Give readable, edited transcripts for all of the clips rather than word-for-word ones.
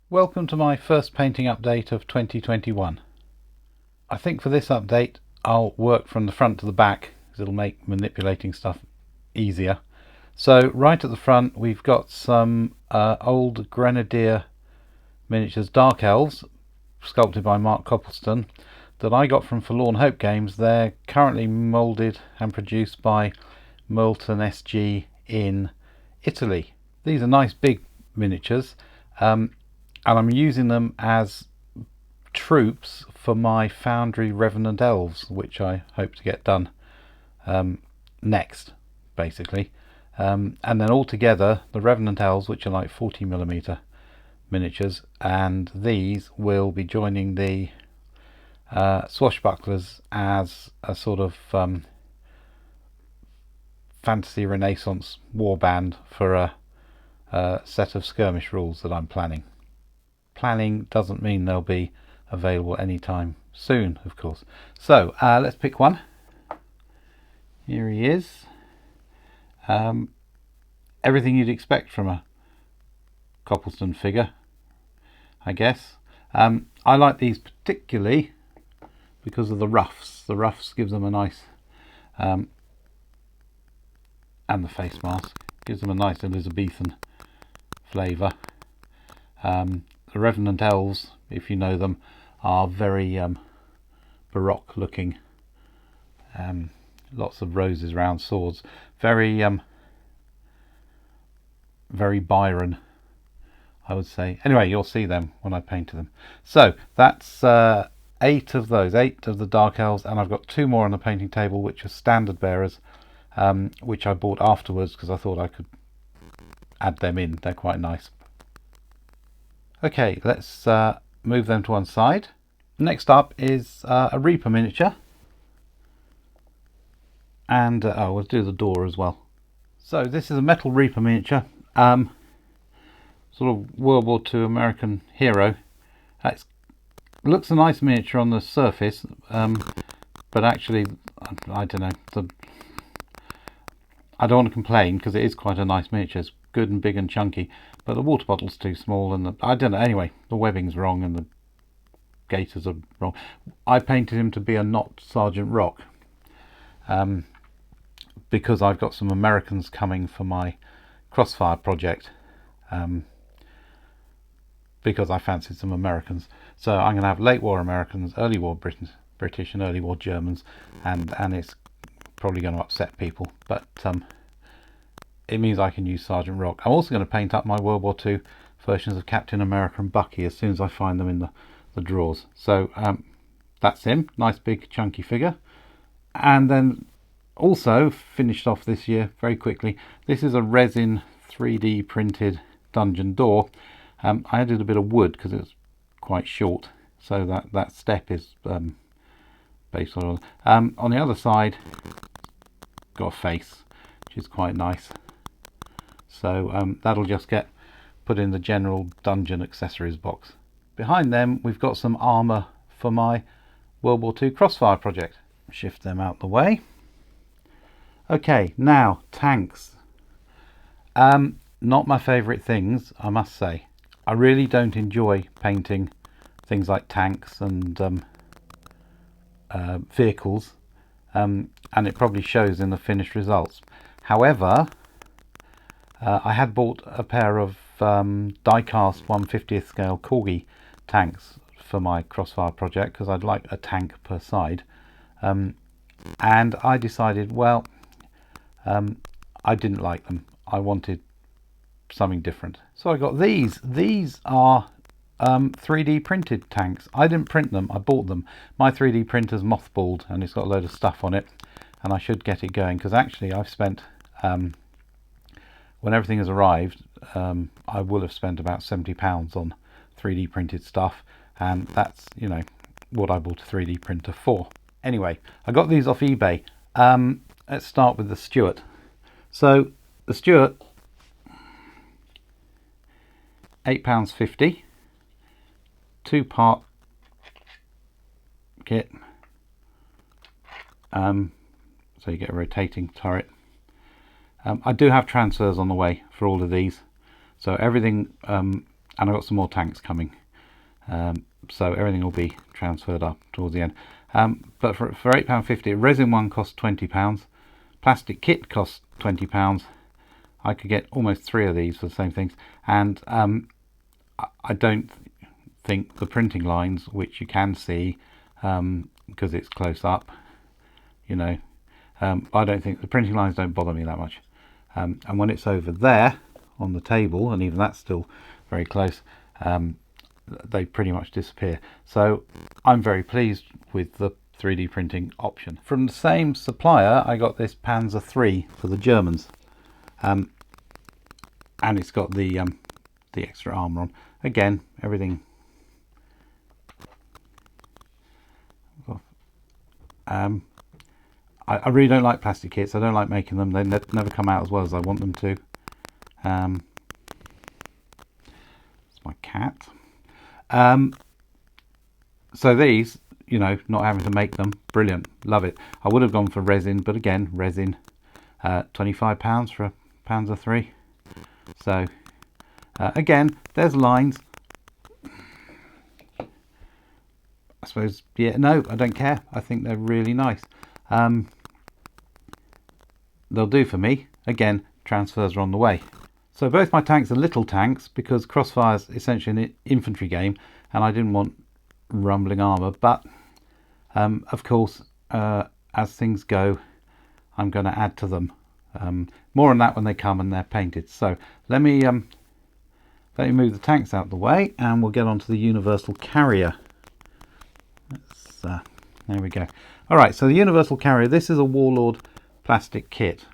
Welcome to my first painting update of 2021. I think for this update I'll work from the front to the back because it'll make manipulating stuff easier. So right at the front we've got some old Grenadier miniatures Dark Elves sculpted by Mark Coppleston that I got from Forlorn Hope Games. They're currently moulded and produced by Molten SG in Italy. These are nice big miniatures. And I'm using them as troops for my Foundry Revenant Elves, which I hope to get done next, basically. And then altogether, the Revenant Elves, which are like 40mm miniatures, and these will be joining the Swashbucklers as a sort of fantasy Renaissance warband for a set of skirmish rules that I'm planning. Planning doesn't mean they'll be available anytime soon, of course. So let's pick one. Here he is. Everything you'd expect from a Coppleston figure, I guess. I like these particularly because of the ruffs. The ruffs gives them a nice, and the face mask gives them a nice Elizabethan flavour. The Revenant Elves, if you know them, are very Baroque looking. Lots of roses round swords. Very Byron, I would say. Anyway, you'll see them when I paint them. So that's 8 of those, 8 of the Dark Elves, and I've got 2 more on the painting table which are standard bearers, which I bought afterwards because I thought I could add them in. They're quite nice. Okay, let's move them to one side. Next up is a Reaper miniature, and we'll do the door as well. So this is a metal Reaper miniature, sort of World War II American hero. It looks a nice miniature on the surface, but actually, I don't know. I don't want to complain because it is quite a nice miniature. It's good and big and chunky, but the water bottle's too small, and I don't know. Anyway, the webbing's wrong and the gaiters are wrong. I painted him to be a not Sergeant Rock, because I've got some Americans coming for my Crossfire project, because I fancied some Americans. So I'm going to have late war Americans, early war British and early war Germans, and it's probably going to upset people, but it means I can use Sergeant Rock. I'm also going to paint up my World War II versions of Captain America and Bucky as soon as I find them in the drawers. So that's him, nice big chunky figure. And then also finished off this year very quickly, this is a resin 3D printed dungeon door. I added a bit of wood because it's quite short, so that step is based on. On the other side, got a face, which is quite nice. So that'll just get put in the general dungeon accessories box. Behind them we've got some armour for my World War II Crossfire project. Shift them out the way. Okay, now tanks. Not my favourite things, I must say. I really don't enjoy painting things like tanks and vehicles, and it probably shows in the finished results. However, I had bought a pair of die-cast 1/50th scale Corgi tanks for my Crossfire project because I'd like a tank per side, and I decided, well, I didn't like them. I wanted something different, so I got these. These are 3D printed tanks. I didn't print them, I bought them. My 3D printer's mothballed and it's got a load of stuff on it, and I should get it going because actually I've spent, when everything has arrived, I will have spent about £70 on 3D printed stuff, and that's, you know, what I bought a 3D printer for. Anyway, I got these off eBay. Let's start with the Stuart. So the Stuart, £8.50, 2-part kit. So you get a rotating turret. I do have transfers on the way for all of these, so everything and I've got some more tanks coming, so everything will be transferred up towards the end. But for £8.50, resin one costs £20, plastic kit costs £20. I could get almost 3 of these for the same things, and I don't think the printing lines, which you can see because it's close up, you know, I don't think the printing lines don't bother me that much, and when it's over there on the table, and even that's still very close, they pretty much disappear. So I'm very pleased with the 3D printing option. From the same supplier, I got this Panzer III for the Germans, and it's got the extra armour on. Again, everything. I really don't like plastic kits. I don't like making them. They never come out as well as I want them to. It's my cat. So these, you know, not having to make them, brilliant, love it. I would have gone for resin, but again, resin, £25 for a Panzer III. So again, there's lines. I suppose, yeah, no, I don't care. I think they're really nice. They'll do for me. Again, transfers are on the way. So both my tanks are little tanks because Crossfire's essentially an infantry game, and I didn't want rumbling armour. But of course, as things go, I'm going to add to them. More on that when they come and they're painted. So let me move the tanks out of the way, and we'll get onto the universal carrier. There we go. All right, so the universal carrier. This is a Warlord plastic kit.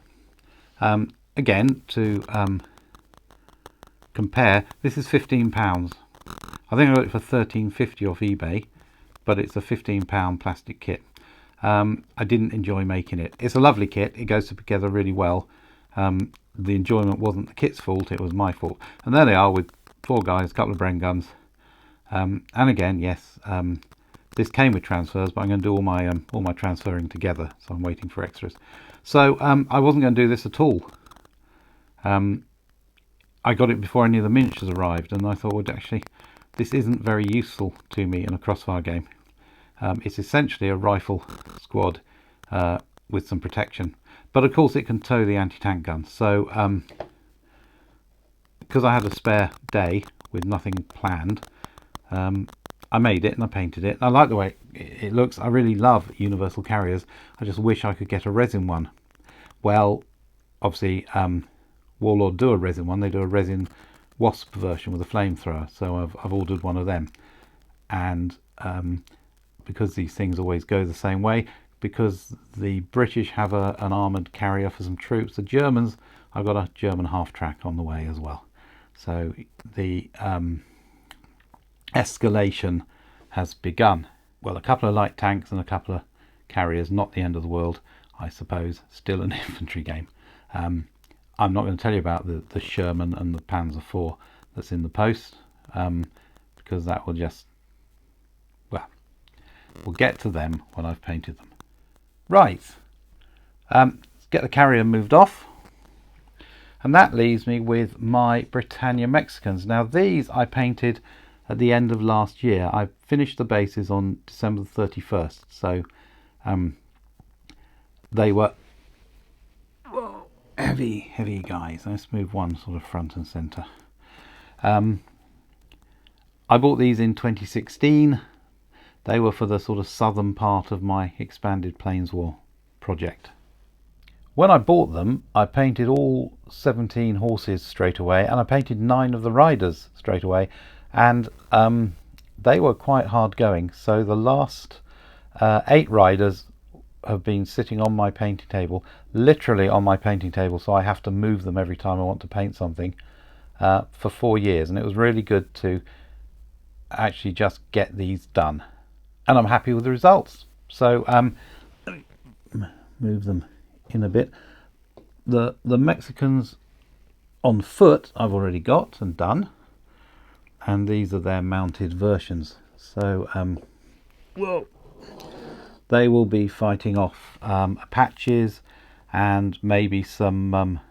Again, to compare, this is £15. I think I got it for £13.50 off eBay, but it's a £15 plastic kit. I didn't enjoy making it. It's a lovely kit. It goes together really well. The enjoyment wasn't the kit's fault, it was my fault. And there they are with 4 guys, a couple of Bren guns. And again, yes, this came with transfers, but I'm going to do all my transferring together, so I'm waiting for extras. So I wasn't going to do this at all. I got it before any of the miniatures arrived, and I thought, well, actually, this isn't very useful to me in a Crossfire game. It's essentially a rifle squad with some protection, but of course it can tow the anti-tank gun. So because I had a spare day with nothing planned, I made it and I painted it. I like the way it looks. I really love universal carriers. I just wish I could get a resin one. Well, obviously Warlord do a resin one. They do a resin Wasp version with a flamethrower, so I've ordered one of them. And because these things always go the same way, because the British have an armoured carrier for some troops, the Germans, I've got a German half-track on the way as well. So the escalation has begun. Well, a couple of light tanks and a couple of carriers, not the end of the world, I suppose. Still an infantry game. I'm not going to tell you about the Sherman and the Panzer IV that's in the post, because that will just, well, we'll get to them when I've painted them. Right, let's get the carrier moved off, and that leaves me with my Britannia Mexicans. Now these I painted at the end of last year. I finished the bases on December the 31st, so they were heavy guys. Let's move one sort of front and center. I bought these in 2016. They were for the sort of southern part of my expanded Plains War project. When I bought them, I painted all 17 horses straight away, and I painted 9 of the riders straight away, and they were quite hard going. So the last 8 riders have been sitting on my painting table, literally on my painting table, so I have to move them every time I want to paint something, for 4 years, and it was really good to actually just get these done, and I'm happy with the results. So move them in a bit. The Mexicans on foot I've already got and done, and these are their mounted versions. So whoa, they will be fighting off Apaches and maybe some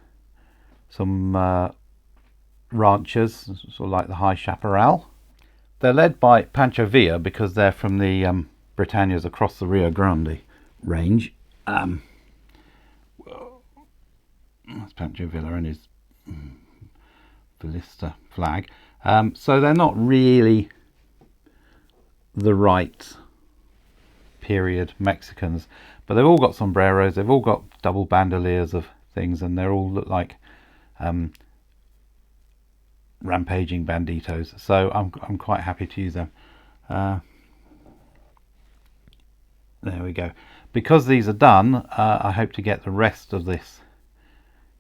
ranchers, sort of like the High Chaparral. They're led by Pancho Villa because they're from the Britannias across the Rio Grande range. That's Pancho Villa and his ballista flag. So they're not really the right period Mexicans, but they've all got sombreros, they've all got double bandoliers of things, and they all look like rampaging banditos. So I'm quite happy to use them. There we go. Because these are done, I hope to get the rest of this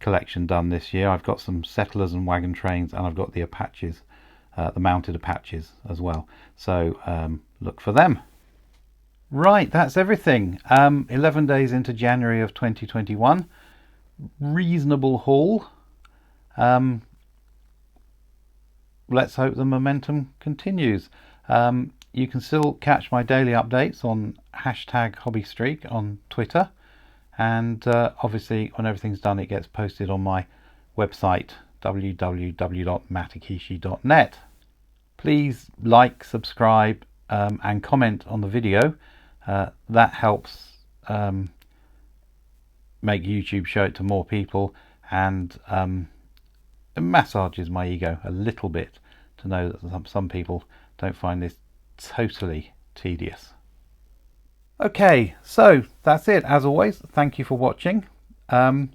collection done this year. I've got some settlers and wagon trains, and I've got the Apaches, the mounted Apaches as well. So look for them. Right, that's everything. 11 days into January of 2021. Reasonable haul. Let's hope the momentum continues. You can still catch my daily updates on #HobbyStreak on Twitter, and obviously when everything's done it gets posted on my website www.matakishi.net. Please like, subscribe and comment on the video. That helps make YouTube show it to more people, and it massages my ego a little bit to know that some people don't find this totally tedious. Okay, so that's it. As always, thank you for watching, and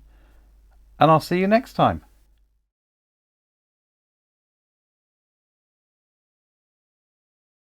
I'll see you next time.